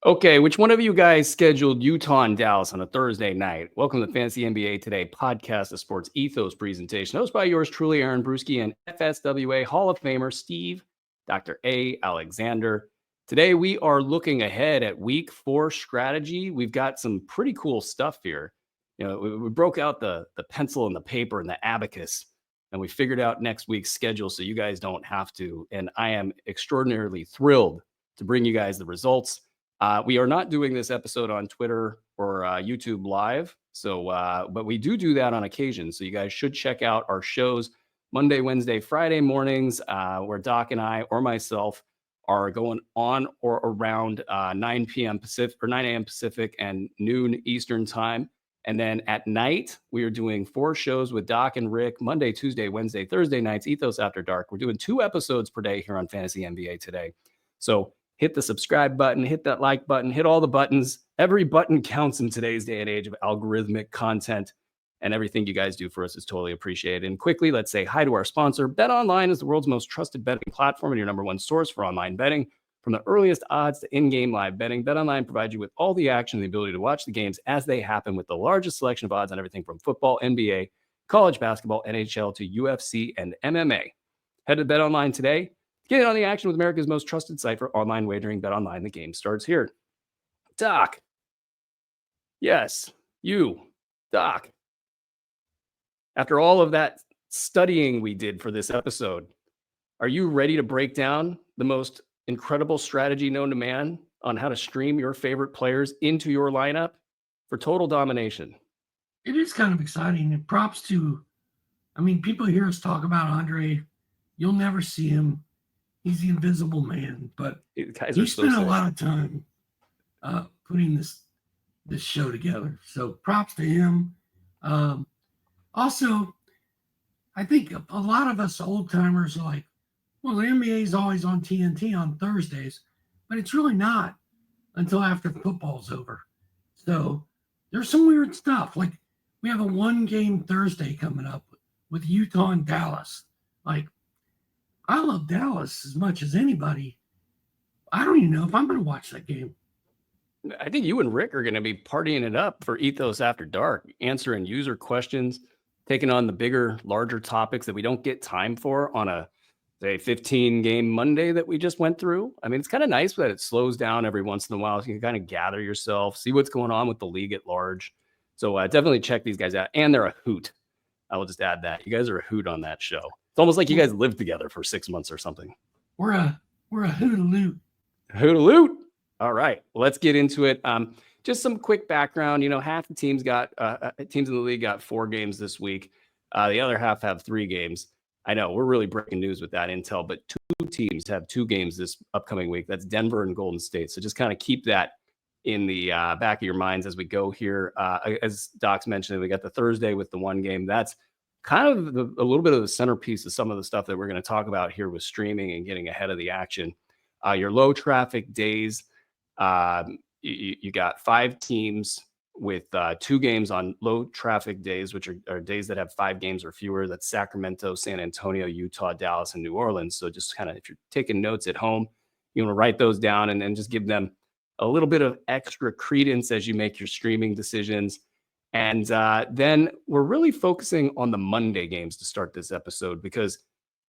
Okay, which one of you guys scheduled Utah and Dallas on a Thursday night? Welcome to Fantasy NBA Today podcast, a sports ethos presentation, hosted by yours truly, Aaron Bruski, and FSWA Hall of Famer Steve, Dr. A. Alexander. Today, we are looking ahead at week 4 strategy. We've got some pretty cool stuff here. We broke out the pencil and the paper and the abacus, and we figured out next week's schedule so you guys don't have to. And I am extraordinarily thrilled to bring you guys the results. We are not doing this episode on Twitter or YouTube live. But we do that on occasion. So you guys should check out our shows Monday, Wednesday, Friday mornings, where Doc and I or myself are going on or around 9 p.m. Pacific or 9 a.m. Pacific and noon Eastern time. And then at night, we are doing 4 shows with Doc and Rick, Monday, Tuesday, Wednesday, Thursday nights, Ethos After Dark. We're doing 2 episodes per day here on Fantasy NBA Today. So hit the subscribe button, hit that like button, hit all the buttons. Every button counts in today's day and age of algorithmic content, and everything you guys do for us is totally appreciated. And quickly, let's say hi to our sponsor. BetOnline is the world's most trusted betting platform and your number one source for online betting. From the earliest odds to in-game live betting, BetOnline provides you with all the action and the ability to watch the games as they happen with the largest selection of odds on everything from football, NBA, college basketball, NHL to UFC and MMA. Head to BetOnline today. Get in on the action with America's most trusted site for online wagering. BetOnline. The game starts here. Doc. Yes, you, Doc. After all of that studying we did for this episode, are you ready to break down the most incredible strategy known to man on how to stream your favorite players into your lineup for total domination? It is kind of exciting. And props to, people hear us talk about Andre. You'll never see him. He's the invisible man, but he spent a lot of time putting this show together. So props to him. Also, I think a lot of us old timers are like, well, the NBA is always on TNT on Thursdays, but it's really not until after football's over. So there's some weird stuff. Like we have a 1-game Thursday coming up with Utah and Dallas. Like, I love Dallas as much as anybody. I don't even know if I'm going to watch that game. I think you and Rick are going to be partying it up for Ethos After Dark, answering user questions, taking on the bigger, larger topics that we don't get time for on a, say, 15-game Monday that we just went through. I mean, it's kind of nice that it slows down every once in a while so you can kind of gather yourself, see what's going on with the league at large. So definitely check these guys out. And they're a hoot. I will just add that. You guys are a hoot on that show. It's almost like you guys lived together for 6 months or something. We're a hoot-a-loot. Hoot-a-loot. All right, let's get into it. Just some quick background. Half the teams teams in the league got 4 games this week. The other half have 3 games. I know we're really breaking news with that intel, but 2 teams have 2 games this upcoming week. That's Denver and Golden State. So just kind of keep that in the back of your minds as we go here. As Doc's mentioned, we got the Thursday with the 1 game. That's kind of a little bit of the centerpiece of some of the stuff that we're going to talk about here with streaming and getting ahead of the action. Your low traffic days, you got 5 teams with 2 games on low traffic days, which are days that have 5 games or fewer. That's Sacramento, San Antonio, Utah, Dallas, and New Orleans. So just kind of, if you're taking notes at home, you want to write those down and then just give them a little bit of extra credence as you make your streaming decisions. And then we're really focusing on the Monday games to start this episode, because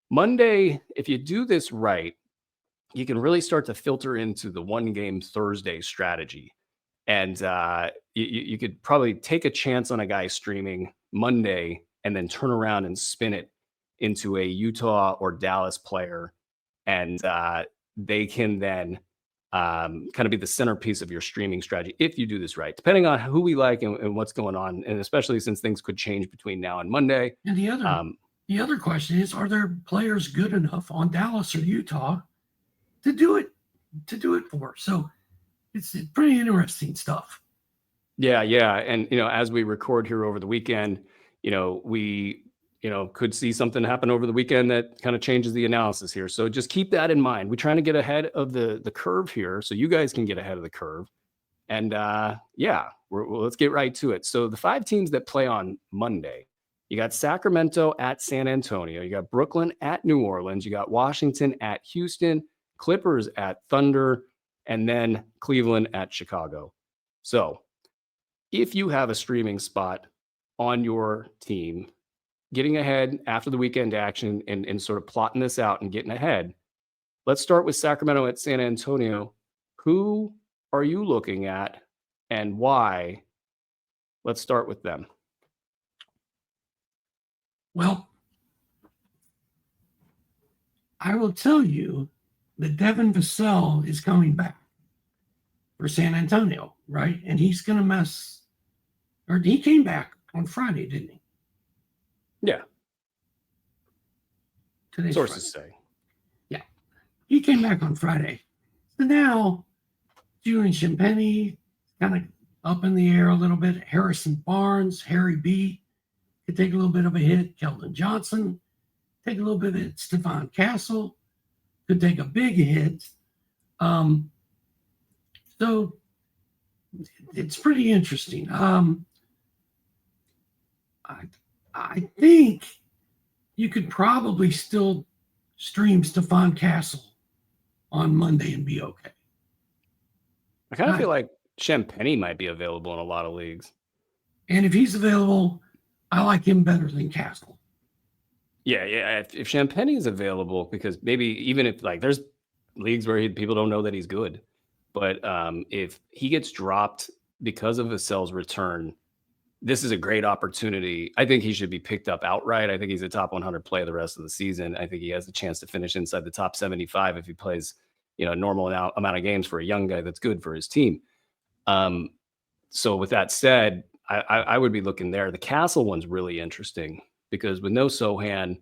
Monday, if you do this right, you can really start to filter into the 1-game Thursday strategy. And you could probably take a chance on a guy streaming Monday and then turn around and spin it into a Utah or Dallas player. And they can then kind of be the centerpiece of your streaming strategy if you do this right, depending on who we like and what's going on, and especially since things could change between now and Monday. And the other question is, are there players good enough on Dallas or Utah to do it for? So it's pretty interesting stuff. Yeah. And, as we record here over the weekend, we could see something happen over the weekend that kind of changes the analysis here. So just keep that in mind. We're trying to get ahead of the curve here so you guys can get ahead of the curve. And let's get right to it. So the 5 teams that play on Monday, you got Sacramento at San Antonio. You got Brooklyn at New Orleans. You got Washington at Houston, Clippers at Thunder, and then Cleveland at Chicago. So if you have a streaming spot on your team, getting ahead after the weekend action and sort of plotting this out and getting ahead, let's start with Sacramento at San Antonio. Who are you looking at and why? Let's start with them. Well, I will tell you that Devin Vassell is coming back for San Antonio, right? And he's going to mess, or he came back on Friday, didn't he? Yeah. Today's Sources Friday. say. Yeah. He came back on Friday. So now, Julian Champagny kind of up in the air a little bit. Harrison Barnes, Harry B could take a little bit of a hit. Keldon Johnson take a little bit of it. Stephon Castle could take a big hit. So it's pretty interesting. I think you could probably still stream Stephon Castle on Monday and be okay. I kind of feel like Champagny might be available in a lot of leagues. And if he's available, I like him better than Castle. Yeah. If Champagny is available, because maybe even if like there's leagues where people don't know that he's good, but if he gets dropped because of Vassell's return, this is a great opportunity. I think he should be picked up outright. I think he's a top 100 play the rest of the season. I think he has a chance to finish inside the top 75 if he plays, a normal amount of games for a young guy that's good for his team. So with that said, I would be looking there. The Castle one's really interesting because with no Sohan,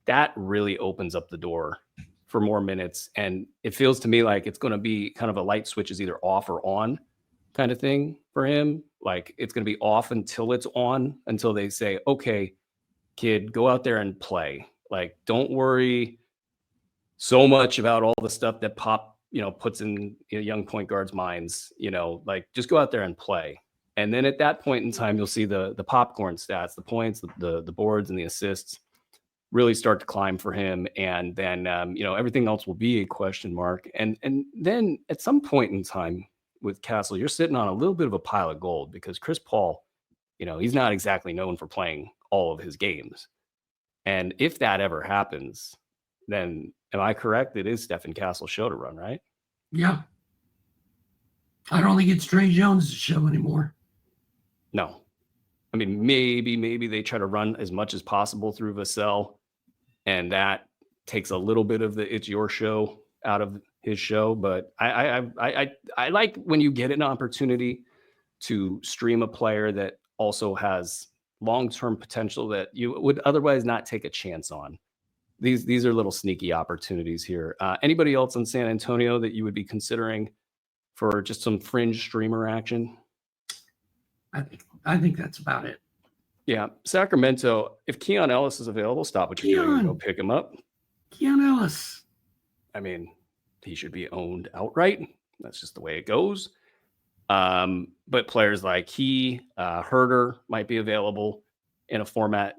that really opens up the door for more minutes. And it feels to me like it's going to be kind of a light switch is either off or on kind of thing for him. Like it's going to be off until it's on, until they say, okay, kid, go out there and play. Like, don't worry so much about all the stuff that Pop, puts in young point guards' minds, like just go out there and play. And then at that point in time, you'll see the popcorn stats, the points, the boards and the assists really start to climb for him. And then, everything else will be a question mark. And then at some point in time with Castle, you're sitting on a little bit of a pile of gold because Chris Paul, he's not exactly known for playing all of his games. And if that ever happens, then am I correct? It is Stephen Castle's show to run, right? Yeah. I don't think it's Trey Jones' show anymore. No. I mean, maybe they try to run as much as possible through Vassell, and that takes a little bit of the it's your show out of his show. But I like when you get an opportunity to stream a player that also has long-term potential that you would otherwise not take a chance on. These are little sneaky opportunities here. Anybody else in San Antonio that you would be considering for just some fringe streamer action? I think that's about it. Yeah, Sacramento. If Keon Ellis is available, stop what you're doing and go pick him up. Keon Ellis. I mean, he should be owned outright. That's just the way it goes. But players like Herder might be available in a format.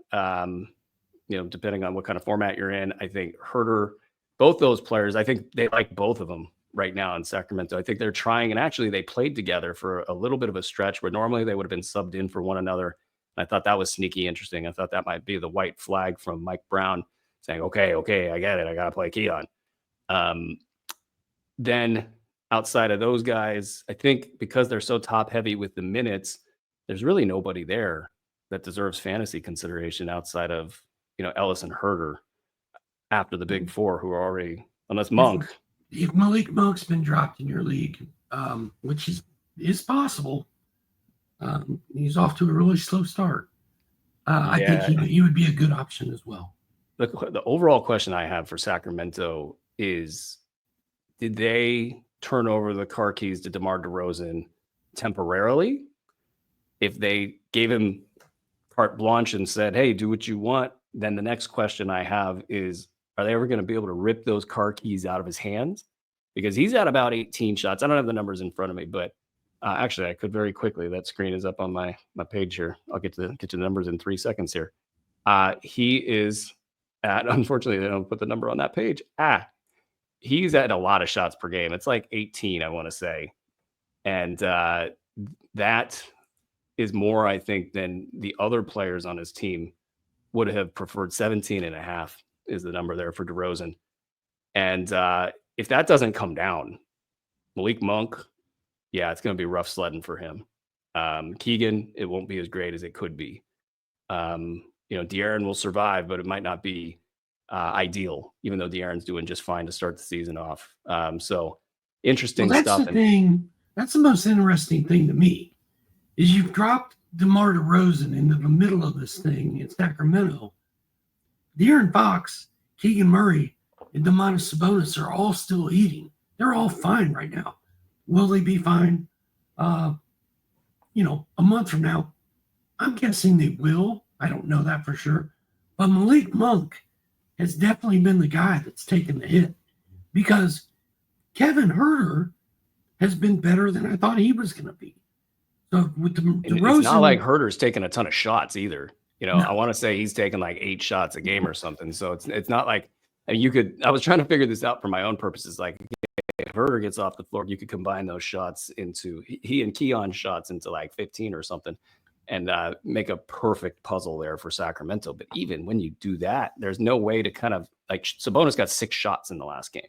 Depending on what kind of format you're in. I think Herder, both those players, I think they like both of them right now in Sacramento. I think they're trying, and actually they played together for a little bit of a stretch where normally they would have been subbed in for one another. And I thought that was sneaky interesting. I thought that might be the white flag from Mike Brown saying, okay, I get it. I got to play Keon. Then outside of those guys, I think because they're so top heavy with the minutes, there's really nobody there that deserves fantasy consideration outside of, Ellis and Herder after the big four who are already, unless Monk. If Malik Monk's been dropped in your league, which is possible, he's off to a really slow start. I think he would be a good option as well. The overall question I have for Sacramento is, did they turn over the car keys to DeMar DeRozan temporarily? If they gave him carte blanche and said, hey, do what you want, then the next question I have is, are they ever going to be able to rip those car keys out of his hands? Because he's at about 18 shots. I don't have the numbers in front of me, but actually I could very quickly. That screen is up on my page here. I'll get to the numbers in 3 seconds here. He is at, unfortunately, they don't put the number on that page. he's at a lot of shots per game. It's like 18, I want to say. And that is more, I think, than the other players on his team would have preferred. 17 and a half is the number there for DeRozan. And if that doesn't come down, Malik Monk, yeah, it's going to be rough sledding for him. Keegan, it won't be as great as it could be. De'Aaron will survive, but it might not be ideal, even though De'Aaron's doing just fine to start the season off. So interesting that's stuff. The thing. That's the most interesting thing to me is you've dropped DeMar DeRozan into the middle of this thing in Sacramento. De'Aaron Fox, Keegan Murray, and Domantas Sabonis are all still eating. They're all fine right now. Will they be fine? A month from now, I'm guessing they will. I don't know that for sure. But Malik Monk has definitely been the guy that's taken the hit because Kevin Huerter has been better than I thought he was going to be. So with DeRozan, it's not like Huerter's taking a ton of shots either. No. I want to say he's taking like 8 shots a game or something. So it's not like I was trying to figure this out for my own purposes. Like if Huerter gets off the floor, you could combine those shots into he and Keon shots into like 15 or something and make a perfect puzzle there for Sacramento. But even when you do that, there's no way to kind of like Sabonis got 6 shots in the last game.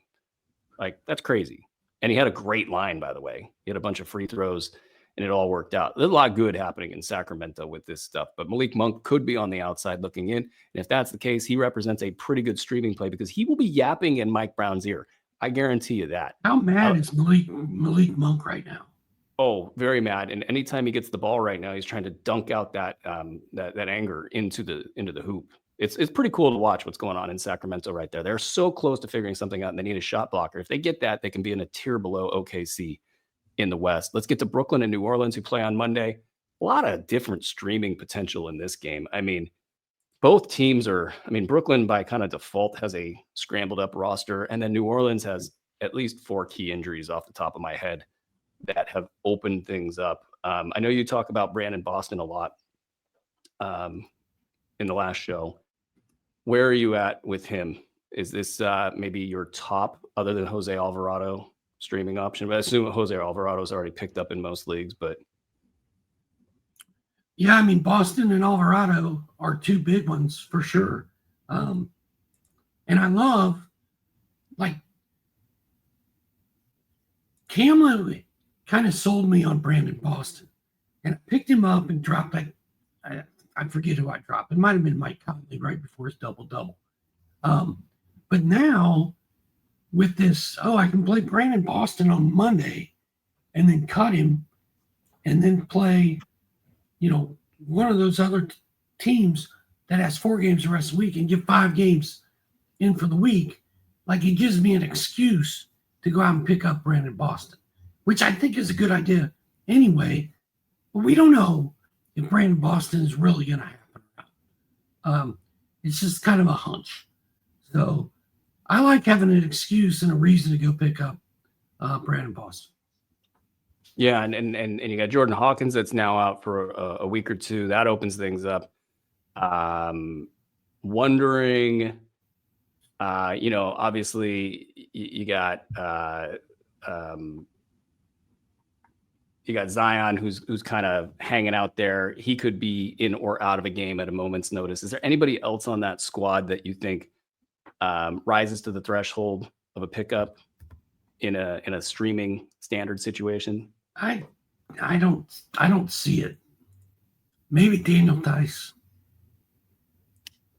Like that's crazy. And he had a great line, by the way. He had a bunch of free throws and it all worked out. There's a lot of good happening in Sacramento with this stuff, but Malik Monk could be on the outside looking in. And if that's the case, he represents a pretty good streaming play because he will be yapping in Mike Brown's ear. I guarantee you that. How mad is Malik Monk right now? Oh, very mad. And anytime he gets the ball right now, he's trying to dunk out that anger into the hoop. It's pretty cool to watch what's going on in Sacramento right there. They're so close to figuring something out and they need a shot blocker. If they get that, they can be in a tier below OKC in the West. Let's get to Brooklyn and New Orleans, who play on Monday. A lot of different streaming potential in this game. I mean, both teams Brooklyn by kind of default has a scrambled up roster, and then New Orleans has at least 4 key injuries off the top of my head that have opened things up. I know you talk about Brandon Boston a lot in the last show. Where are you at with him? Is this maybe your top, other than Jose Alvarado, streaming option? But I assume Jose Alvarado's already picked up in most leagues, but yeah, Boston and Alvarado are 2 big ones for sure. And I love, like, Camlo kind of sold me on Brandon Boston. And I picked him up and dropped, I forget who I dropped. It might have been Mike Conley right before his double-double. But now, with this, I can play Brandon Boston on Monday and then cut him and then play, one of those other teams that has 4 games the rest of the week and give 5 games in for the week. Like, it gives me an excuse to go out and pick up Brandon Boston, which I think is a good idea anyway. But we don't know if Brandon Boston is really going to happen. It's just kind of a hunch. So I like having an excuse and a reason to go pick up Brandon Boston. Yeah, and you got Jordan Hawkins that's now out for a week or two. That opens things up. Wondering, obviously you got Zion who's kind of hanging out there. He could be in or out of a game at a moment's notice. Is there anybody else on that squad that you think rises to the threshold of a pickup in a streaming standard situation? I don't see it. Maybe Daniel Tice.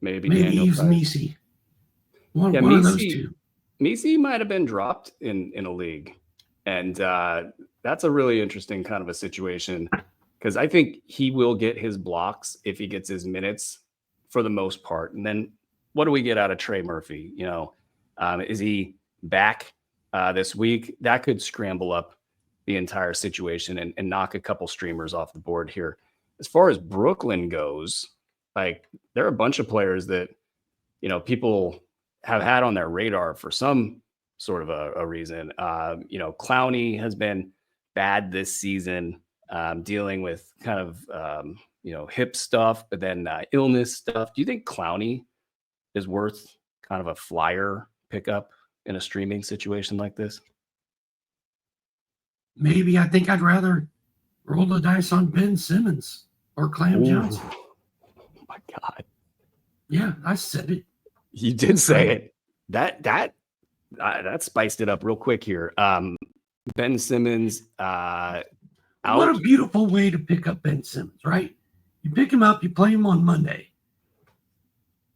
Maybe Yves Missi. One of those 2. Missi might have been dropped in a league. And that's a really interesting kind of a situation because I think he will get his blocks if he gets his minutes for the most part. And then what do we get out of Trey Murphy? Is he back this week? That could scramble up the entire situation and knock a couple streamers off the board here. As far as Brooklyn goes, like there are a bunch of players that, people have had on their radar for some sort of a reason. Clowney has been bad this season, dealing with kind of, hip stuff, but then illness stuff. Do you think Clowney is worth kind of a flyer pickup in a streaming situation like this? Maybe I think I'd rather roll the dice on Ben Simmons or Clam Johnson. Oh my God. Yeah, I said it. You did say it. That spiced it up real quick here. Ben Simmons out. What a beautiful way to pick up Ben Simmons, right? You pick him up, you play him on Monday.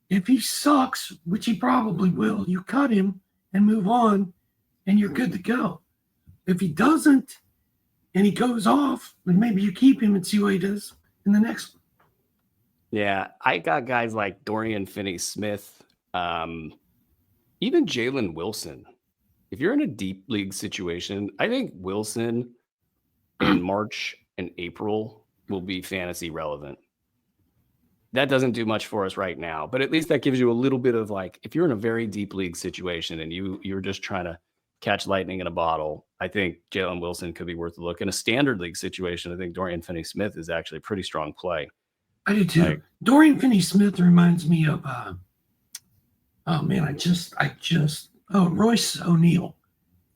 If he sucks, which he probably will, you cut him and move on, and you're good to go. If he doesn't and he goes off, then maybe you keep him and see what he does in the next one. Yeah, I got guys like Dorian Finney-Smith, even Jalen Wilson. If you're in a deep league situation, I think Wilson in March and April will be fantasy relevant. That doesn't do much for us right now, but at least that gives you a little bit of like, if you're in a very deep league situation and you're just trying to catch lightning in a bottle, I think Jalen Wilson could be worth a look. In a standard league situation, I think Dorian Finney-Smith is actually a pretty strong play. I do too. Like, Dorian Finney-Smith reminds me of Royce O'Neal.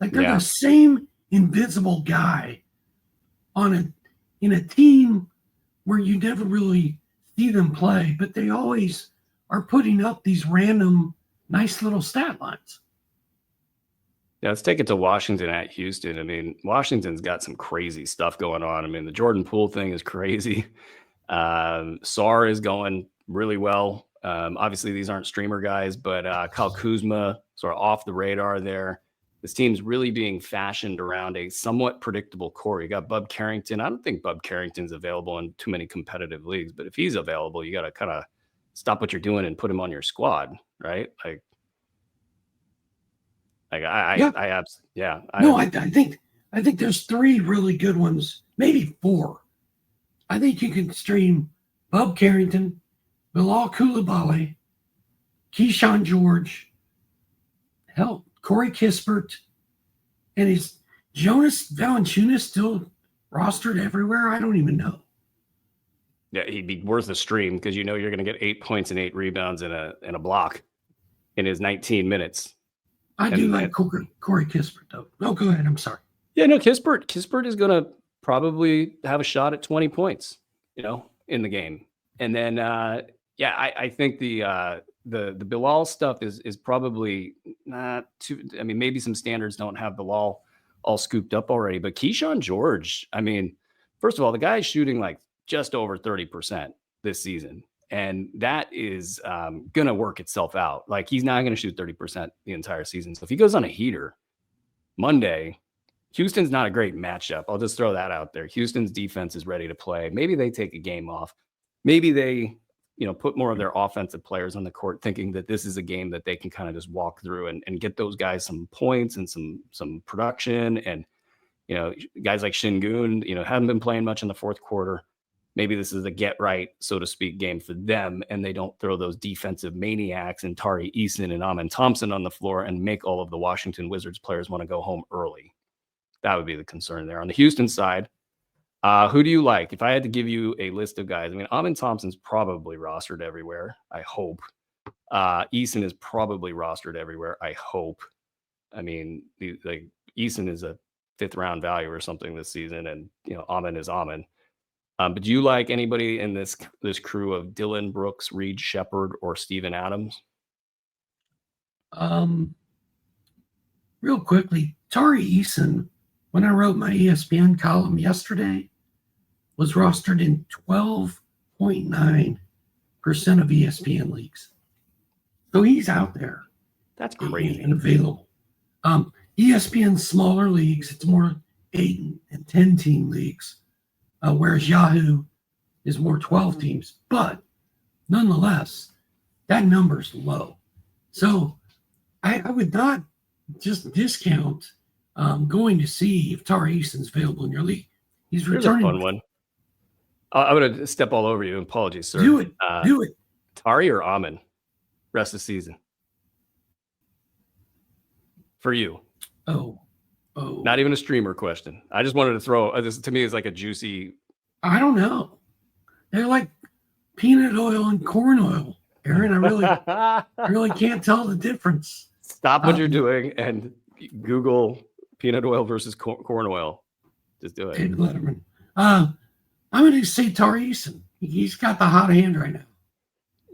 Like they're the same invisible guy in a team where you never really see them play, but they always are putting up these random nice little stat lines. Yeah, let's take it to Washington at Houston. I mean, Washington's got some crazy stuff going on. I mean, the Jordan Poole thing is crazy. Sarr is going really well. Obviously, these aren't streamer guys, but Kyle Kuzma sort of off the radar there. This team's really being fashioned around a somewhat predictable core. You got Bub Carrington. I don't think Bub Carrington's available in too many competitive leagues, but if he's available, you got to kind of stop what you're doing and put him on your squad, right? I think there's 3 really good ones, maybe 4. I think you can stream Bub Carrington, Bilal Coulibaly, Keyshawn George, hell, Corey Kispert, and is Jonas Valanciunas still rostered everywhere? I don't even know. Yeah, he'd be worth a stream because you know you're going to get 8 points and 8 rebounds in a block in his 19 minutes. I do like Corey Kispert, though. No, go ahead. I'm sorry. Yeah, no, Kispert is going to probably have a shot at 20 points, in the game. And then, I think the Bilal stuff is probably not too. I mean, maybe some standards don't have Bilal all scooped up already, but Keyshawn George. I mean, first of all, the guy's shooting like just over 30% this season, and that is gonna work itself out. Like he's not gonna shoot 30% the entire season. So if he goes on a heater Monday, Houston's not a great matchup. I'll just throw that out there. Houston's defense is ready to play. Maybe they take a game off. Maybe they put more of their offensive players on the court thinking that this is a game that they can kind of just walk through and get those guys some points and some production. And, guys like Şengün, haven't been playing much in the fourth quarter. Maybe this is a get right, so to speak, game for them. And they don't throw those defensive maniacs and Tari Eason and Amen Thompson on the floor and make all of the Washington Wizards players want to go home early. That would be the concern there. On the Houston side, who do you like? If I had to give you a list of guys, I mean, Amen Thompson's probably rostered everywhere, I hope. Eason is probably rostered everywhere, I hope. I mean, Eason is a 5th round value or something this season, and Amen is Amen. But do you like anybody in this crew of Dylan Brooks, Reed Shepherd, or Steven Adams? Real quickly, Tari Eason, when I wrote my ESPN column yesterday, was rostered in 12.9% of ESPN leagues. So he's out there. That's crazy. And available. ESPN smaller leagues, it's more 8 and 10 team leagues, whereas Yahoo is more 12 teams. But nonetheless, that number's low. So I would not just discount going to see if Tari Eason's available in your league. He's returning. Here's a fun one. I'm going to step all over you. Apologies, sir. Do it. Do it. Tari or Amen rest of the season? For you. Oh. Not even a streamer question. I just wanted to throw this. To me, is like a juicy. I don't know. They're like peanut oil and corn oil, Aaron. I really can't tell the difference. Stop what you're doing and Google peanut oil versus corn oil. Just do it. David Letterman. I'm going to say Tari Eason. He's got the hot hand right now.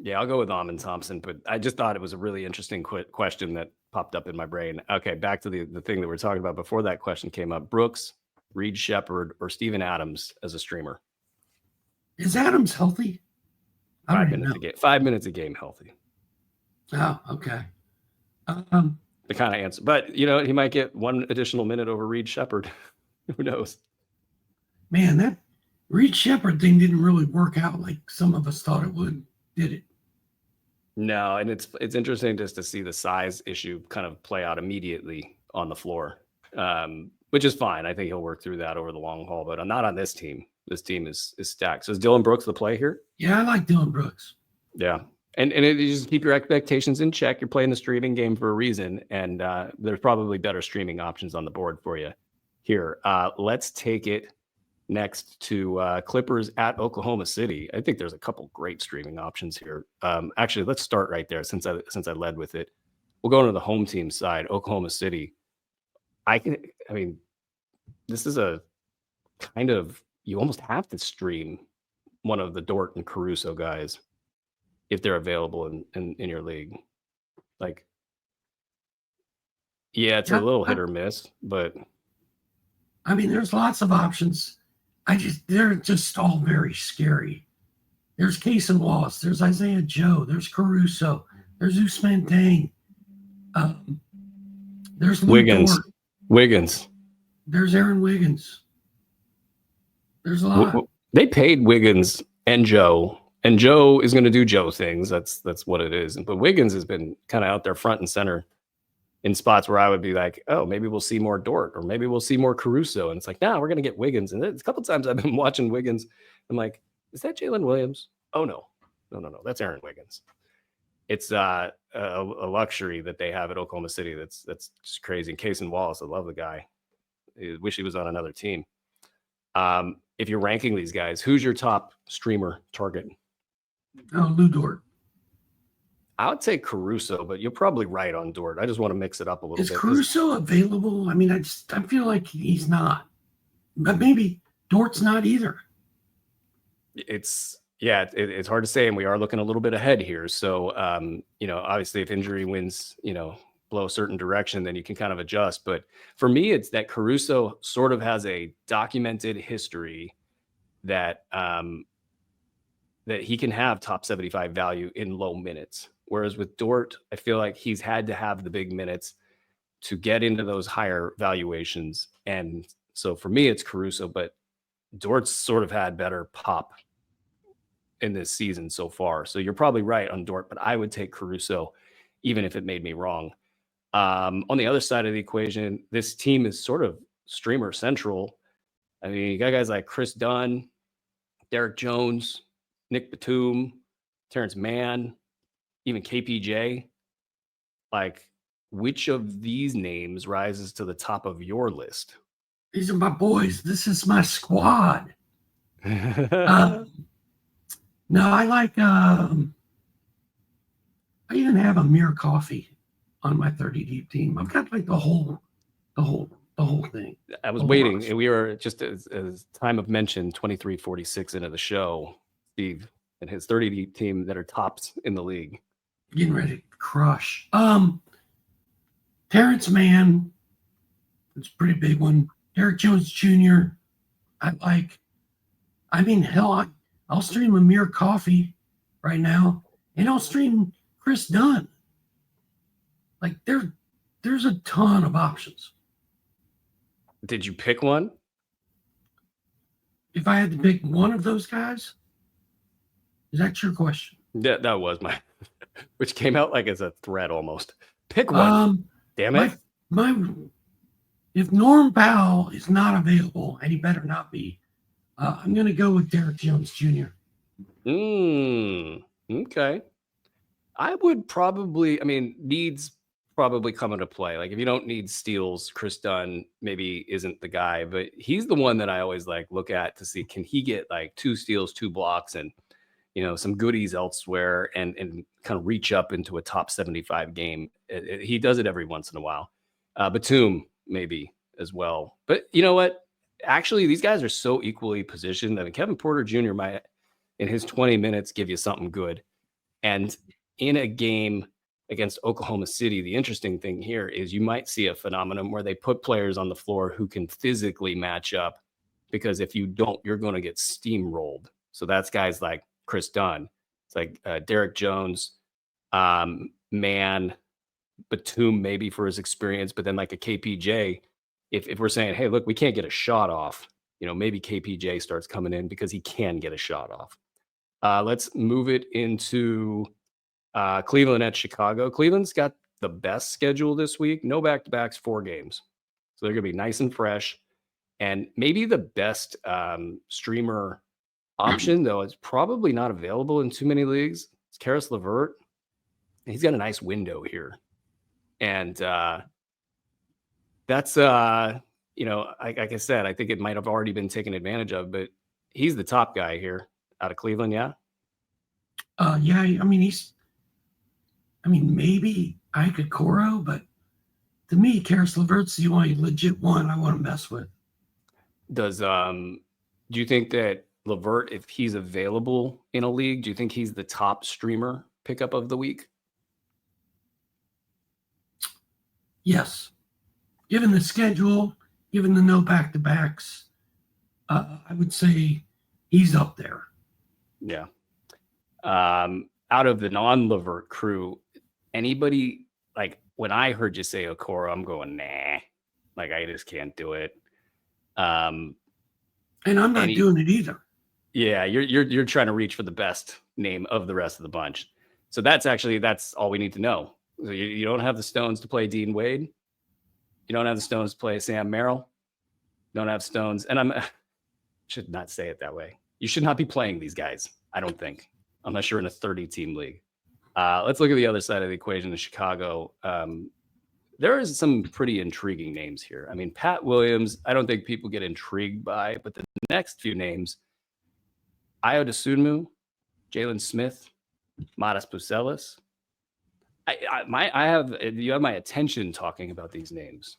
Yeah, I'll go with Amon Thompson, but I just thought it was a really interesting question that popped up in my brain. Okay, back to the thing that we're talking about before that question came up. Brooks, Reed Shepherd, or Steven Adams as a streamer? Is Adams healthy? 5 minutes a game. 5 minutes a game healthy. Oh, okay. The kind of answer. But, he might get one additional minute over Reed Shepherd. Who knows? Man, that Reed Shepherd thing didn't really work out like some of us thought it would, did it? No, and it's interesting just to see the size issue kind of play out immediately on the floor, which is fine. I think he'll work through that over the long haul, but I'm not on this team. This team is stacked. So is Dylan Brooks the play here? Yeah, I like Dylan Brooks. Yeah. And you just keep your expectations in check. You're playing the streaming game for a reason, and there's probably better streaming options on the board for you here. Let's take it next to Clippers at Oklahoma City. I think there's a couple great streaming options here. Actually, let's start right there since I led with it. We'll go into the home team side, Oklahoma City. This is a kind of, you almost have to stream one of the Dort and Caruso guys if they're available in your league. Like, yeah, it's a little hit or miss, but there's lots of options. They're just all very scary. There's Case and Wallace. There's Isaiah Joe. There's Caruso. There's Usman Dang. There's Wiggins. There's Aaron Wiggins. There's a lot. They paid Wiggins and Joe is going to do Joe things. That's what it is. But Wiggins has been kind of out there front and center in spots where I would be like, oh, maybe we'll see more Dort or maybe we'll see more Caruso. And it's like, we're going to get Wiggins. And a couple of times I've been watching Wiggins. I'm like, is that Jalen Williams? Oh, no. That's Aaron Wiggins. It's a luxury that they have at Oklahoma City. That's just crazy. And Case and Wallace, I love the guy. I wish he was on another team. If you're ranking these guys, who's your top streamer target? Oh, Lou Dort. I would say Caruso, but you're probably right on Dort. I just want to mix it up a little bit. Is Caruso available? I feel like he's not, but maybe Dort's not either. It's hard to say, and we are looking a little bit ahead here. So, obviously, if injury wins, blow a certain direction, then you can kind of adjust. But for me, it's that Caruso sort of has a documented history that that he can have top 75 value in low minutes. Whereas with Dort, I feel like he's had to have the big minutes to get into those higher valuations. And so for me, it's Caruso, but Dort's sort of had better pop in this season so far. So you're probably right on Dort, but I would take Caruso, even if it made me wrong. On the other side of the equation, this team is sort of streamer central. You got guys like Chris Dunn, Derek Jones, Nick Batum, Terrence Mann, even KPJ. Like, which of these names rises to the top of your list? These are my boys. This is my squad. No, I like. I even have Amir Coffee on my 30 deep team. I've got like the whole thing. I was waiting, and we were just as time of mention 23:46 into the show. Steve and his 30 deep team that are tops in the league. Getting ready to crush. Terrence Mann, it's a pretty big one. Derek Jones Jr. I like. Hell, I'll stream Amir Coffee right now, and I'll stream Chris Dunn. Like there's a ton of options. Did you pick one? If I had to pick one of those guys, is that your question? That was my, which came out like as a threat almost. Pick one. Damn it. If Norm Powell is not available, and he better not be, I'm going to go with Derek Jones Jr. Okay. I would probably, needs probably come into play. Like if you don't need steals, Chris Dunn maybe isn't the guy, but he's the one that I always look at to see, can he get 2 steals, 2 blocks, and some goodies elsewhere and kind of reach up into a top 75 game. He does it every once in a while. Batum maybe as well. But you know what? Actually, these guys are so equally positioned. I mean, Kevin Porter Jr. might, in his 20 minutes, give you something good. And in a game against Oklahoma City, the interesting thing here is you might see a phenomenon where they put players on the floor who can physically match up, because if you don't, you're going to get steamrolled. So that's guys like Chris Dunn. It's like Derek Jones, Batum maybe for his experience, but then like a KPJ, if we're saying, hey, look, we can't get a shot off, maybe KPJ starts coming in because he can get a shot off. Let's move it into Cleveland at Chicago. Cleveland's got the best schedule this week. No back-to-backs, 4 games. So they're going to be nice and fresh. And maybe the best streamer option, though, is probably not available in too many leagues. It's Karis LeVert. He's got a nice window here. And that's, like I said, I think it might have already been taken advantage of, but he's the top guy here out of Cleveland, yeah? Yeah, maybe Ike Okoro, but to me, Karis LeVert's the only legit one I want to mess with. Do you think that LeVert, if he's available in a league, do you think he's the top streamer pickup of the week? Yes. Given the schedule, given the no back-to-backs, I would say he's up there. Yeah. Out of the non-LeVert crew, anybody, like when I heard you say Okoro, I'm going, nah, like I just can't do it. And I'm not doing it either. Yeah, you're trying to reach for the best name of the rest of the bunch. So that's all we need to know. So you don't have the stones to play Dean Wade. You don't have the stones to play Sam Merrill. You don't have stones, and should not say it that way. You should not be playing these guys, I don't think, unless you're in a 30-team league. Let's look at the other side of the equation in Chicago. There is some pretty intriguing names here. I mean, Pat Williams, I don't think people get intrigued by, but the next few names, Ayo Dosunmu, Jalen Smith, Matas Bucelis. You have my attention talking about these names.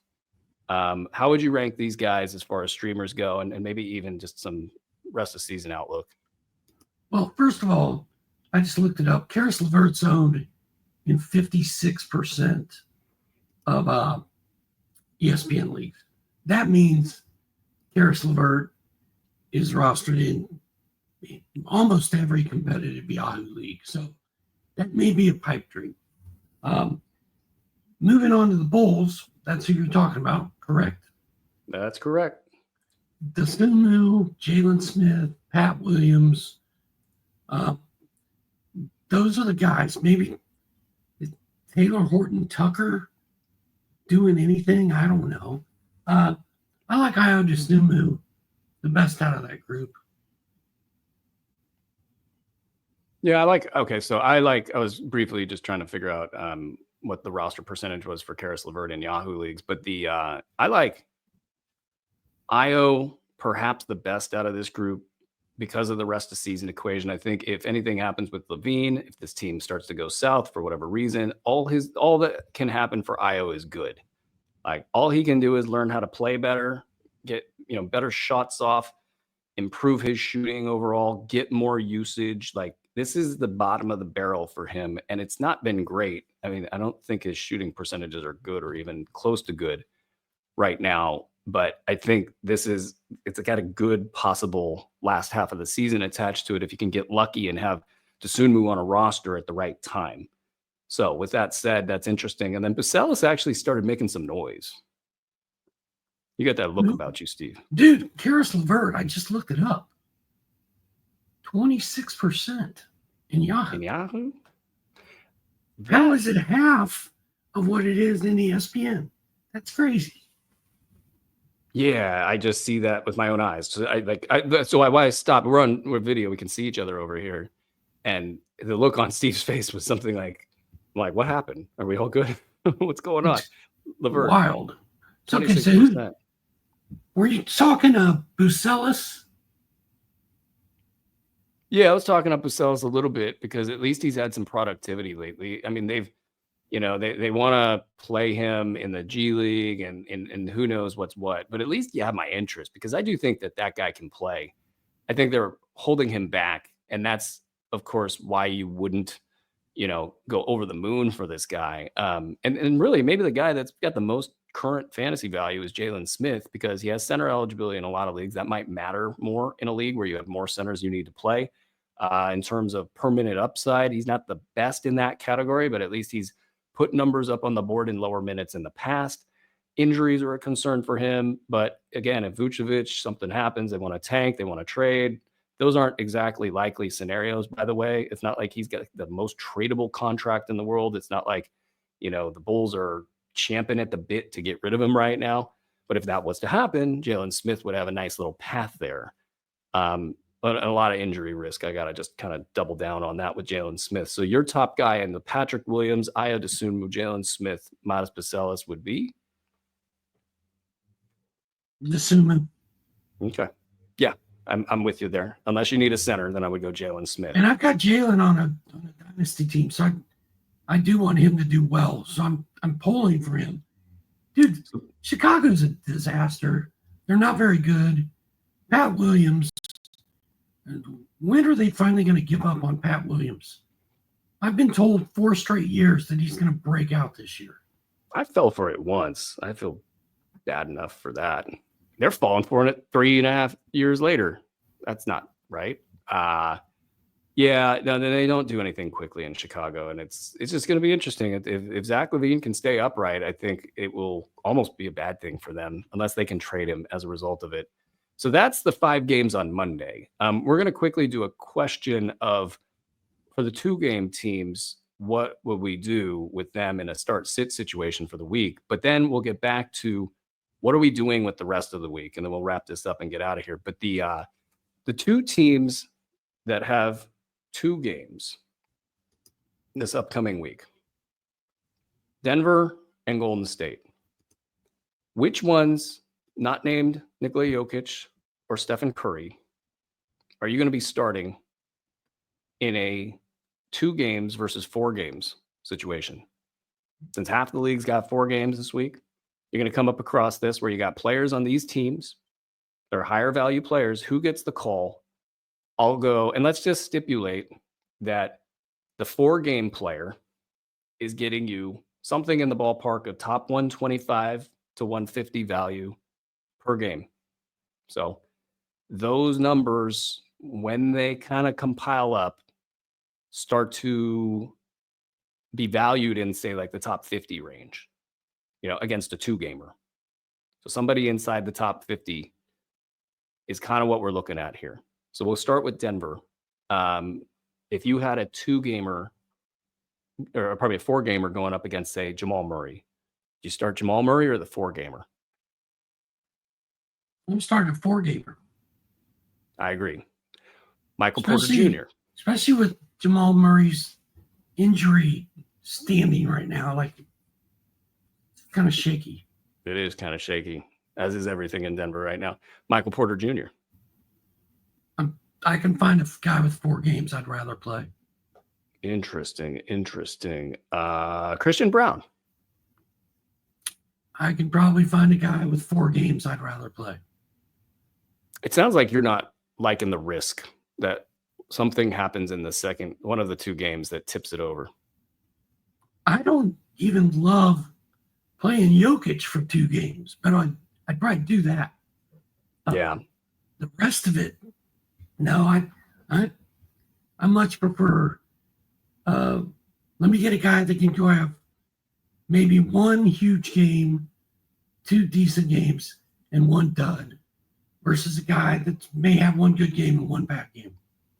How would you rank these guys as far as streamers go, and maybe even just some rest of season outlook? Well, first of all, I just looked it up. Karis LeVert's owned in 56% of ESPN leagues. That means Karis LeVert is rostered in almost every competitive Yahoo league. So that may be a pipe dream. Moving on to the Bulls, that's who you're talking about, correct? That's correct. Dosunmu, Jalen Smith, Pat Williams. Those are the guys. Maybe Taylor Horton Tucker doing anything? I don't know. I like Ayo Dosunmu the best out of that group. Yeah, I was briefly just trying to figure out what the roster percentage was for Karis LeVert in Yahoo leagues, but I like Ayo perhaps the best out of this group because of the rest of season equation. I think if anything happens with Levine, if this team starts to go south for whatever reason, all that can happen for Ayo is good. Like all he can do is learn how to play better, get better shots off, improve his shooting overall, get more usage. Like this is the bottom of the barrel for him, and it's not been great. I mean, I don't think his shooting percentages are good or even close to good right now, but I think it's got a good possible last half of the season attached to it if you can get lucky and have Dosunmu on a roster at the right time. So with that said, that's interesting. And then Bucelis actually started making some noise. You got that look about you, Steve. Dude, Karis LeVert, I just looked it up. 26% in Yahoo. In Yahoo? How is it half of what it is in ESPN? That's crazy. Yeah, I just see that with my own eyes. So why I stopped. We're video. We can see each other over here, and the look on Steve's face was something like, what happened? Are we all good? What's going on? LeVert, wild. 26%. Were you talking to Bucelis? Yeah, I was talking up Pucelis a little bit because at least he's had some productivity lately. I mean, they want to play him in the G League and who knows what's what, but at least you have my interest because I do think that guy can play. I think they're holding him back, and that's of course why you wouldn't, go over the moon for this guy. And really, maybe the guy that's got the most current fantasy value is Jalen Smith because he has center eligibility in a lot of leagues. That might matter more in a league where you have more centers you need to play. In terms of per minute upside, he's not the best in that category, but at least he's put numbers up on the board in lower minutes in the past. Injuries are a concern for him, but again, if Vucevic, something happens, they want to tank, they want to trade. Those aren't exactly likely scenarios, by the way. It's not like he's got the most tradable contract in the world. It's not like, the Bulls are champing at the bit to get rid of him right now. But if that was to happen, Jalen Smith would have a nice little path there. But a lot of injury risk. I got to just kind of double down on that with Jalen Smith. So your top guy in the Patrick Williams, I had assumed Jalen Smith, Midas Bacelis would be. Assuming. Okay. Yeah, I'm with you there. Unless you need a center, then I would go Jalen Smith. And I've got Jalen on a dynasty team, so I do want him to do well. So I'm polling for him. Dude, Chicago's a disaster. They're not very good. Pat Williams. When are they finally going to give up on Pat Williams? I've been told 4 straight years that he's going to break out this year. I fell for it once. I feel bad enough for that. They're falling for it 3.5 years later. That's not right. Yeah, no, they don't do anything quickly in Chicago, and it's just going to be interesting. If Zach LaVine can stay upright, I think it will almost be a bad thing for them unless they can trade him as a result of it. So that's the 5 games on Monday. We're going to quickly do a question of, for the 2-game teams, what would we do with them in a start-sit situation for the week? But then we'll get back to what are we doing with the rest of the week, and then we'll wrap this up and get out of here. But the 2 teams that have 2 games this upcoming week, Denver and Golden State. Which ones, not named Nikola Jokic or Stephen Curry, are you going to be starting in a 2 games versus 4 games situation? Since half the league's got 4 games this week, you're going to come up across this where you got players on these teams. They're higher value players. Who gets the call? I'll go, and let's just stipulate that the 4-game player is getting you something in the ballpark of top 125 to 150 value per game. So those numbers, when they kind of compile up, start to be valued in, say, like the top 50 range, against a 2-gamer. So somebody inside the top 50 is kind of what we're looking at here. So we'll start with Denver. If you had a 2-gamer or probably a 4-gamer going up against, say, Jamal Murray, do you start Jamal Murray or the 4-gamer? I'm starting a 4-gamer. I agree. Michael Porter Jr. Especially with Jamal Murray's injury standing right now, like it's kind of shaky. It is kind of shaky, as is everything in Denver right now. Michael Porter Jr. I can find a guy with 4 games I'd rather play. Interesting. Christian Brown. I can probably find a guy with 4 games I'd rather play. It sounds like you're not liking the risk that something happens in the second, one of the 2 games that tips it over. I don't even love playing Jokic for 2 games, but I'd probably do that. Yeah. The rest of it, no, I much prefer. Let me get a guy that can go have maybe 1 huge game, 2 decent games, and 1 dud, versus a guy that may have 1 good game and 1 bad game.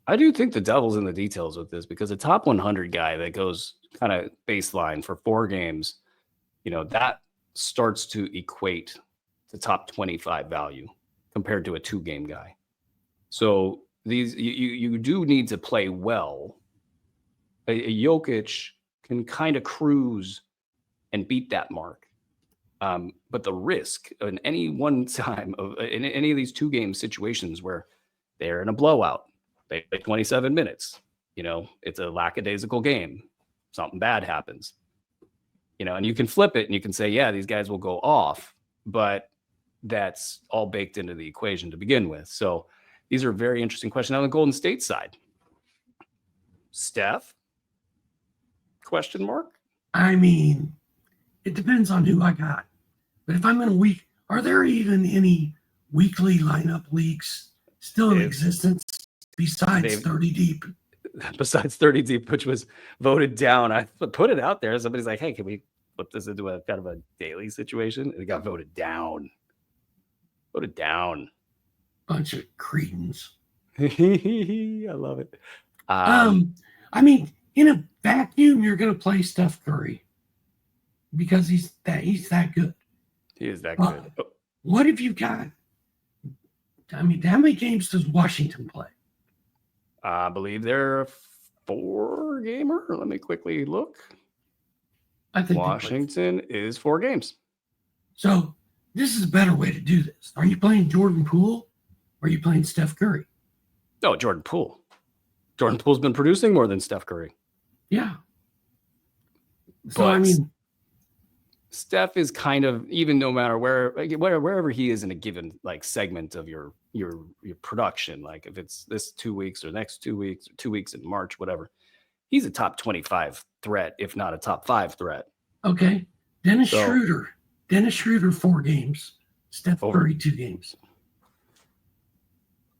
I do think the devil's in the details with this because a top 100 guy that goes kind of baseline for 4 games, that starts to equate to top 25 value compared to a 2-game guy. So these you do need to play well. A Jokic can kind of cruise and beat that mark. But the risk in any one time in any of these 2-game situations where they're in a blowout, They play 27 minutes. It's a lackadaisical game. Something bad happens. And you can flip it and you can say, yeah, these guys will go off, but that's all baked into the equation to begin with. So these are very interesting questions. On the Golden State side, Steph? Question mark? I mean, it depends on who I got. But if I'm in a week, are there even any weekly lineup leagues still in existence besides 30 deep? Besides 30 deep, which was voted down. I put it out there. Somebody's like, hey, can we flip this into a kind of a daily situation? And it got voted down. Voted down. Bunch of cretins. I love it. I mean, in a vacuum, you're going to play Steph Curry because he's that good. He is that good. What if you got? I mean, how many games does Washington play? I believe they're a 4-gamer. Let me quickly look. I think Washington is 4 games. So this is a better way to do this. Are you playing Jordan Poole or are you playing Steph Curry? No, Jordan Poole. Jordan Poole's been producing more than Steph Curry. Yeah. So, I mean, Steph is kind of, even no matter wherever he is in a given like segment of your production, like if it's this 2 weeks or next 2 weeks or 2 weeks in March, whatever, he's a top 25 threat, if not a top 5 threat. Okay. Dennis Schroeder, 4 games. Steph Curry, 2 games.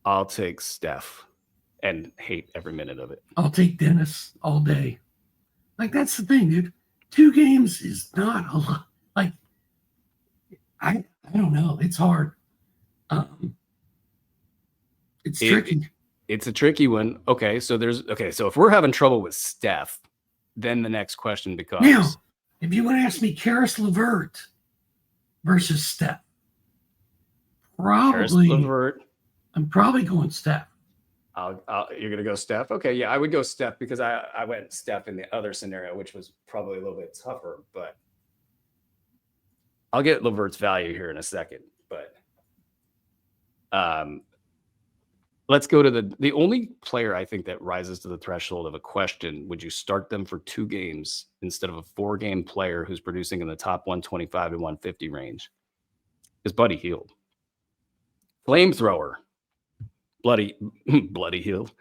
I'll take Steph and hate every minute of it. I'll take Dennis all day. Like, that's the thing, dude. 2 games is not a lot. Like, I don't know. It's hard. It's tricky. It's a tricky one. Okay, so if we're having trouble with Steph, then the next question becomes, now, if you want to ask me Karis LeVert versus Steph, I'm probably going Steph. You're going to go Steph? Okay, yeah, I would go Steph because I went Steph in the other scenario, which was probably a little bit tougher, but I'll get LeVert's value here in a second. But let's go to the only player I think that rises to the threshold of a question, would you start them for 2 games instead of a 4-game player who's producing in the top 125 to 150 range, is Buddy Hield. Flamethrower. Bloody Hield.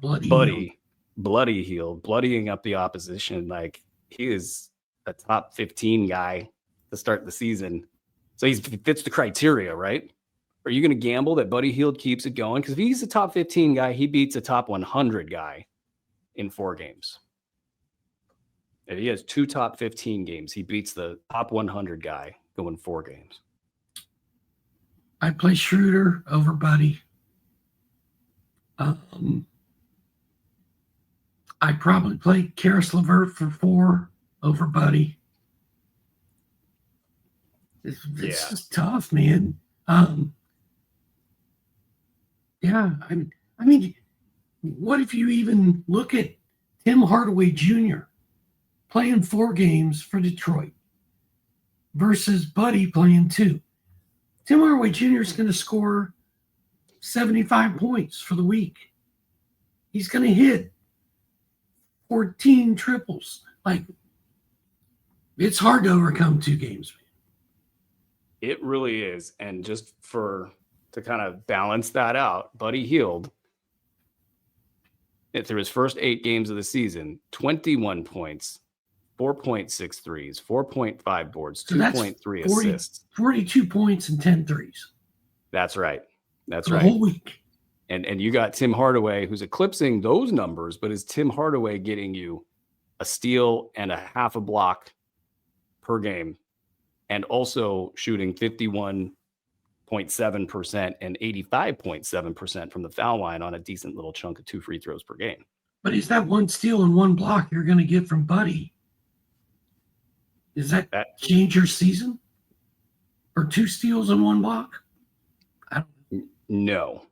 Bloody Hield, bloodying up the opposition. Like, he is a top 15 guy to start the season. So he fits the criteria, right? Are you going to gamble that Buddy Hield keeps it going? Because if he's a top 15 guy, he beats a top 100 guy in 4 games. If he has 2 top 15 games, he beats the top 100 guy going 4 games. I play Schroeder over Buddy. I probably play Karis LeVert for 4 over Buddy. It's just tough, man. Yeah, I mean, what if you even look at Tim Hardaway Jr. playing 4 games for Detroit versus Buddy playing 2? Tim Hardaway Jr. is going to score 75 points for the week. He's going to hit 14 triples. Like, it's hard to overcome 2 games. It really is. And just to kind of balance that out, Buddy Hield, through his first 8 games of the season, 21 points, 4.6 threes, 4.5 boards, 2.3 assists. 42 points and 10 threes. That's right. That's for right. The whole week. And you got Tim Hardaway, who's eclipsing those numbers, but is Tim Hardaway getting you a steal and a half a block per game, and also shooting 51.7% and 85.7% from the foul line on a decent little chunk of 2 free throws per game. But is that 1 steal and 1 block you're going to get from Buddy? Does that change your season? Or 2 steals and 1 block? No.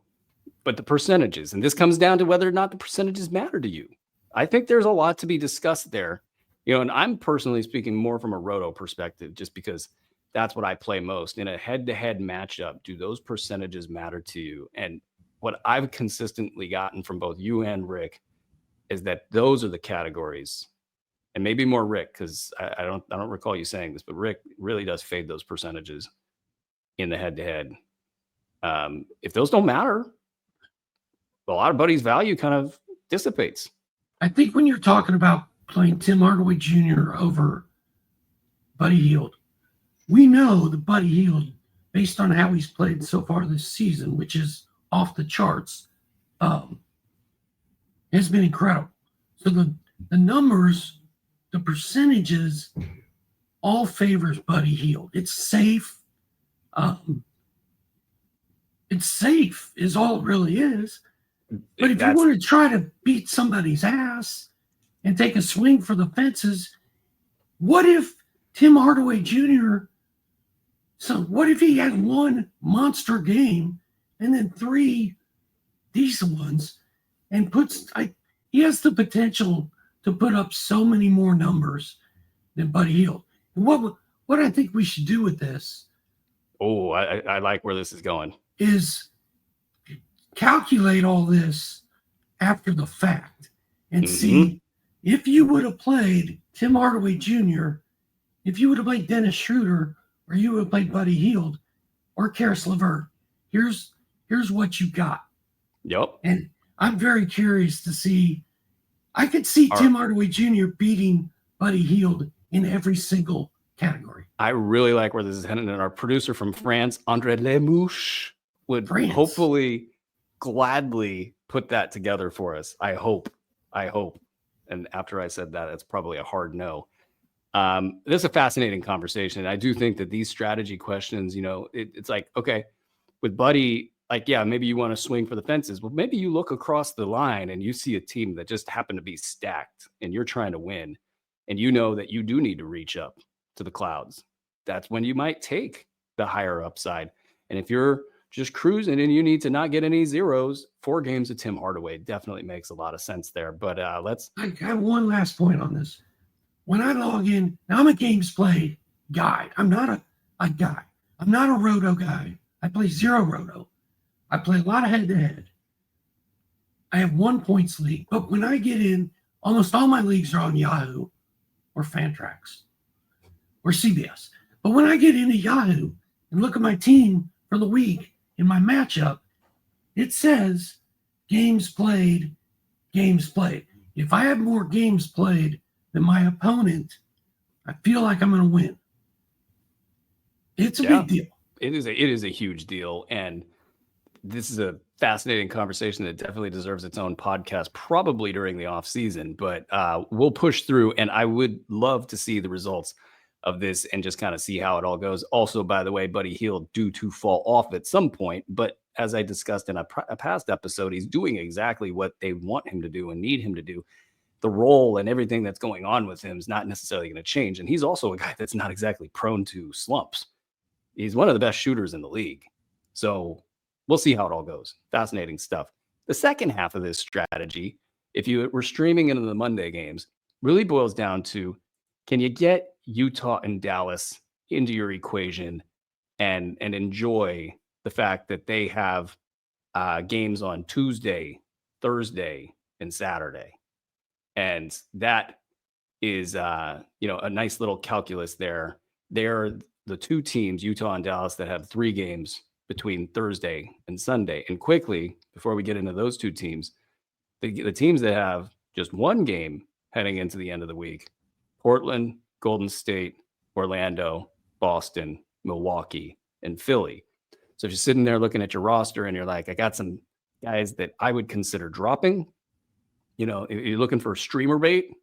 But the percentages, and this comes down to whether or not the percentages matter to you. I think there's a lot to be discussed there. And I'm personally speaking more from a roto perspective, just because that's what I play most. In a head-to-head matchup, do those percentages matter to you? And what I've consistently gotten from both you and Rick is that those are the categories, and maybe more Rick, because I don't recall you saying this, but Rick really does fade those percentages in the head-to-head. If those don't matter, a lot of Buddy's value kind of dissipates. I think when you're talking about playing Tim Hardaway Jr. over Buddy Hield, we know that Buddy Hield, based on how he's played so far this season, which is off the charts, has been incredible. So the numbers, the percentages, all favors Buddy Hield. It's safe. It's safe is all it really is. But if you want to try to beat somebody's ass and take a swing for the fences, what if Tim Hardaway Jr. So what if he had one monster game and then 3 decent ones and he has the potential to put up so many more numbers than Buddy Hield. And what I think we should do with this. Oh, I like where this is going. Is calculate all this after the fact and see if you would have played Tim Hardaway Jr., if you would have played Dennis Schroeder, or you would have played Buddy Hield or Karis LeVert, here's what you got. Yep. And I'm very curious to see. I could see Tim Hardaway Jr. beating Buddy Hield in every single category. I really like where this is heading. And our producer from France, Andre Lemouche, would hopefully gladly put that together for us. I hope. And after I said that, it's probably a hard no. This is a fascinating conversation. I do think that these strategy questions, it's like, okay, with Buddy, like, yeah, maybe you want to swing for the fences. Well, maybe you look across the line and you see a team that just happened to be stacked and you're trying to win. And you know that you do need to reach up to the clouds. That's when you might take the higher upside. And if you're just cruising and you need to not get any zeros, 4 games of Tim Hardaway definitely makes a lot of sense there. But I have one last point on this. When I log in, now I'm a games play guy. I'm not a guy. I'm not a roto guy. I play 0 roto. I play a lot of head-to-head. I have 1 points league. But when I get in, almost all my leagues are on Yahoo or Fantrax or CBS. But when I get into Yahoo and look at my team for the week in my matchup, it says games played, games played. If I have more games played than my opponent, I feel like I'm going to win. It's a big deal. It is a huge deal. And this is a fascinating conversation that definitely deserves its own podcast, probably during the off season, but we'll push through. And I would love to see the results of this and just kind of see how it all goes. Also, by the way, Buddy Hield due to fall off at some point, but as I discussed in a past episode, he's doing exactly what they want him to do and need him to do. The role and everything that's going on with him is not necessarily going to change. And he's also a guy that's not exactly prone to slumps. He's one of the best shooters in the league. So we'll see how it all goes. Fascinating stuff. The second half of this strategy, if you were streaming into the Monday games, really boils down to, can you get Utah and Dallas into your equation and enjoy the fact that they have games on Tuesday, Thursday, and Saturday? And that is, a nice little calculus there. They're the 2 teams, Utah and Dallas, that have 3 games between Thursday and Sunday. And quickly, before we get into those 2 teams, the teams that have just 1 game heading into the end of the week: Portland, Golden State, Orlando, Boston, Milwaukee, and Philly. So if you're sitting there looking at your roster and you're like, I got some guys that I would consider dropping, if you're looking for a streamer bait,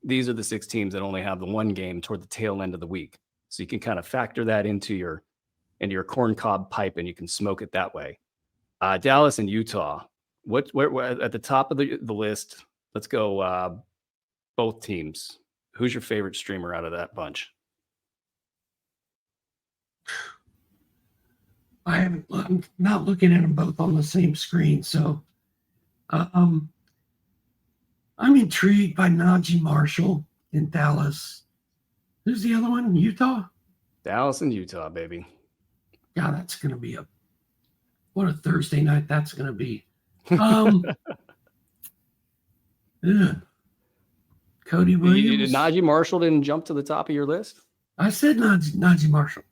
these are the 6 teams that only have the 1 game toward the tail end of the week. So you can kind of factor that into your corncob pipe and you can smoke it that way. Dallas and Utah, where at the top of the list, let's go both teams. Who's your favorite streamer out of that bunch? I'm not looking at them both on the same screen. So I'm intrigued by Najee Marshall in Dallas. Who's the other one? Utah? Dallas and Utah, baby. Yeah, that's going to be What a Thursday night that's going to be. Cody Williams. Najee Marshall didn't jump to the top of your list? I said Najee Marshall.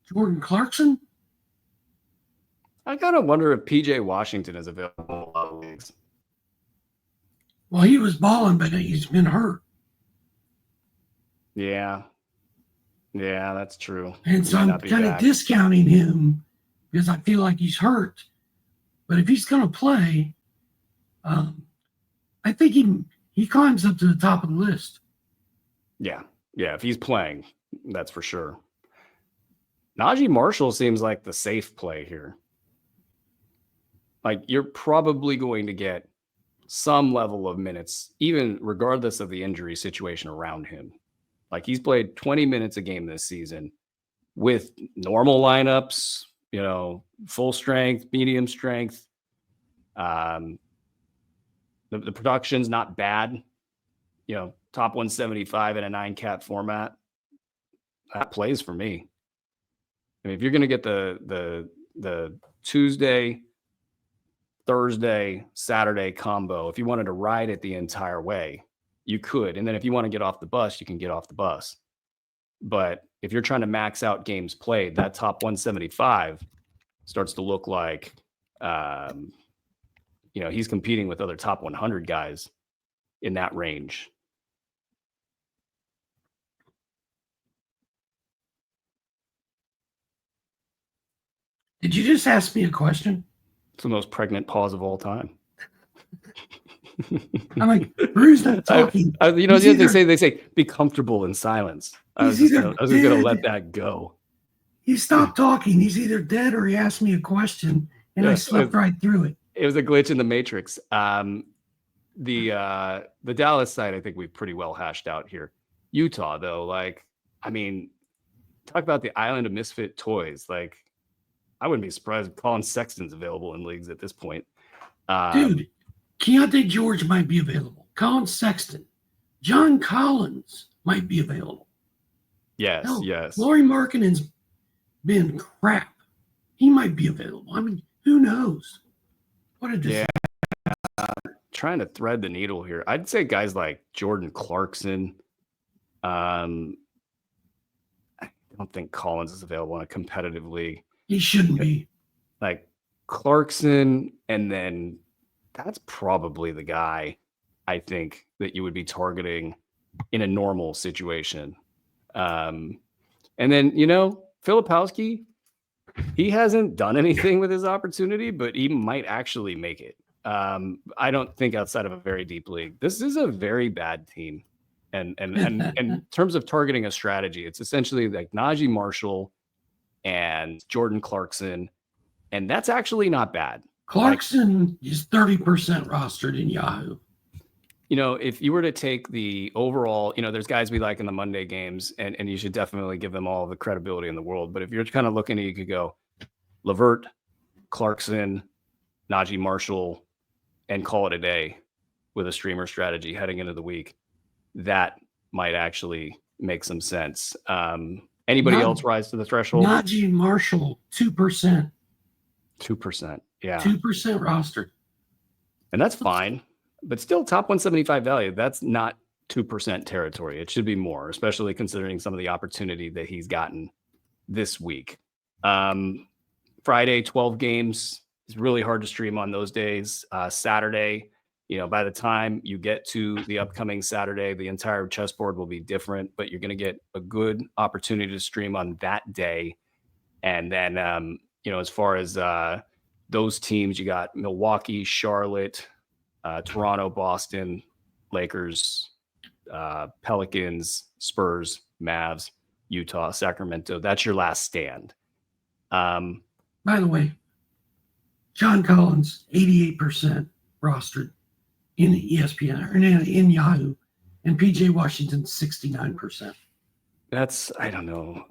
Jordan Clarkson. I kind of wonder if PJ Washington is available in a lot of leagues. Well, he was balling, but he's been hurt. Yeah, that's true. And so I'm kind of discounting him because I feel like he's hurt. But if he's going to play, I think he climbs up to the top of the list. Yeah. If he's playing, that's for sure. Najee Marshall seems like the safe play here. Like, you're probably going to get some level of minutes, even regardless of the injury situation around him. Like, he's played 20 minutes a game this season with normal lineups, full strength, medium strength. The production's not bad. Top 175 in a 9-cat format. That plays for me. I mean, if you're going to get the Tuesday, Thursday, Saturday combo, if you wanted to ride it the entire way, you could. And then if you want to get off the bus, you can get off the bus. But if you're trying to max out games played, that top 175 starts to look like, he's competing with other top 100 guys in that range. Did you just ask me a question? It's the most pregnant pause of all time. I'm like, Bruce not talking. They say be comfortable in silence. I was just going to let that go. He stopped talking. He's either dead or he asked me a question, and I slept right through it. It was a glitch in the matrix. The Dallas side, I think we've pretty well hashed out here. Utah, though, talk about the island of misfit toys. Like, I wouldn't be surprised if Colin Sexton's available in leagues at this point. Dude, Keontae George might be available. Colin Sexton. John Collins might be available. Yes. Lauri Markkanen's been crap. He might be available. I mean, who knows? What a disaster. Yeah. Trying to thread the needle here. I'd say guys like Jordan Clarkson. I don't think Collins is available in a competitive league. He shouldn't be. Like Clarkson, and then that's probably the guy I think that you would be targeting in a normal situation. And then, Filipowski, he hasn't done anything with his opportunity, but he might actually make it. I don't think outside of a very deep league. This is a very bad team. And in terms of targeting a strategy, it's essentially like Najee Marshall and Jordan Clarkson, and that's actually not bad. Clarkson is 30% rostered in Yahoo. If you were to take the overall, there's guys we like in the Monday games, and you should definitely give them all the credibility in the world. But if you're kind of looking at, you could go Levert, Clarkson, Najee Marshall, and call it a day with a streamer strategy heading into the week. That might actually make some sense. Anybody else rise to the threshold? Najee Marshall, 2%. 2%. Yeah. 2% rostered. And that's fine, but still top 175 value. That's not 2% territory. It should be more, especially considering some of the opportunity that he's gotten this week. Friday, 12 games. It's really hard to stream on those days. Saturday, by the time you get to the upcoming Saturday, the entire chessboard will be different, but you're going to get a good opportunity to stream on that day. And then, as far as those teams, you got Milwaukee, Charlotte, Toronto, Boston, Lakers, Pelicans, Spurs, Mavs, Utah, Sacramento. That's your last stand. By the way, John Collins, 88% rostered in ESPN or in Yahoo, and PJ Washington, 69%. That's, I don't know.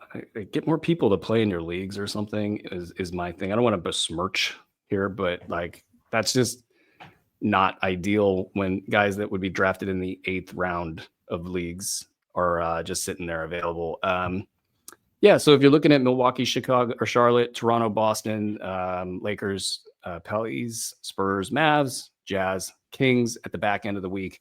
Get more people to play in your leagues or something is my thing. I don't want to besmirch here, but that's just not ideal when guys that would be drafted in the 8th round of leagues are just sitting there available. Yeah, so if you're looking at Milwaukee, Chicago, or Charlotte, Toronto, Boston, Lakers, Pelicans, Spurs, Mavs, Jazz, Kings at the back end of the week,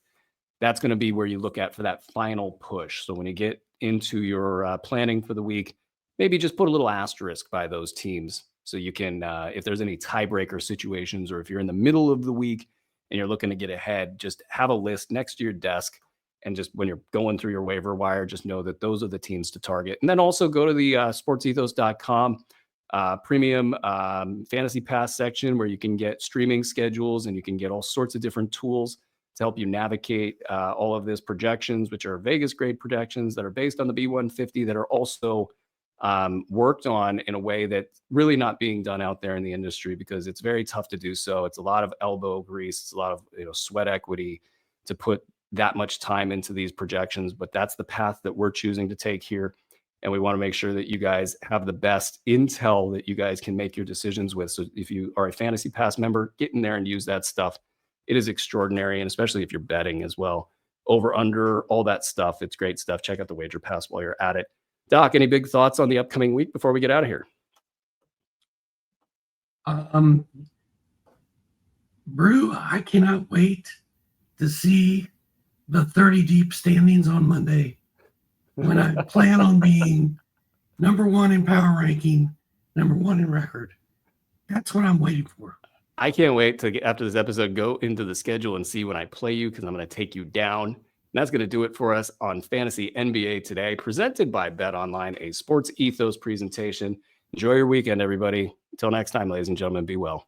that's going to be where you look at for that final push. So when you get into your planning for the week, maybe just put a little asterisk by those teams so you can, if there's any tiebreaker situations, or if you're in the middle of the week and you're looking to get ahead, just have a list next to your desk. And just when you're going through your waiver wire, just know that those are the teams to target. And then also go to the sportsethos.com premium fantasy pass section where you can get streaming schedules and you can get all sorts of different tools to help you navigate all of this projections, which are Vegas grade projections that are based on the B150 that are also worked on in a way that's really not being done out there in the industry because it's very tough to do so. It's a lot of elbow grease. It's a lot of sweat equity to put that much time into these projections, but that's the path that we're choosing to take here. And we want to make sure that you guys have the best intel that you guys can make your decisions with. So if you are a Fantasy Pass member, get in there and use that stuff. It is extraordinary. And especially if you're betting as well, over, under, all that stuff. It's great stuff. Check out the Wager Pass while you're at it. Doc, any big thoughts on the upcoming week before we get out of here? Brew, I cannot wait to see the 30 deep standings on Monday when I plan on being number one in power ranking, number one in record. That's what I'm waiting for. I can't wait to, after this episode, go into the schedule and see when I play you, because I'm going to take you down. And that's going to do it for us on Fantasy NBA today, presented by Bet Online, a Sports Ethos presentation. Enjoy your weekend, everybody. Until next time, ladies and gentlemen, be well.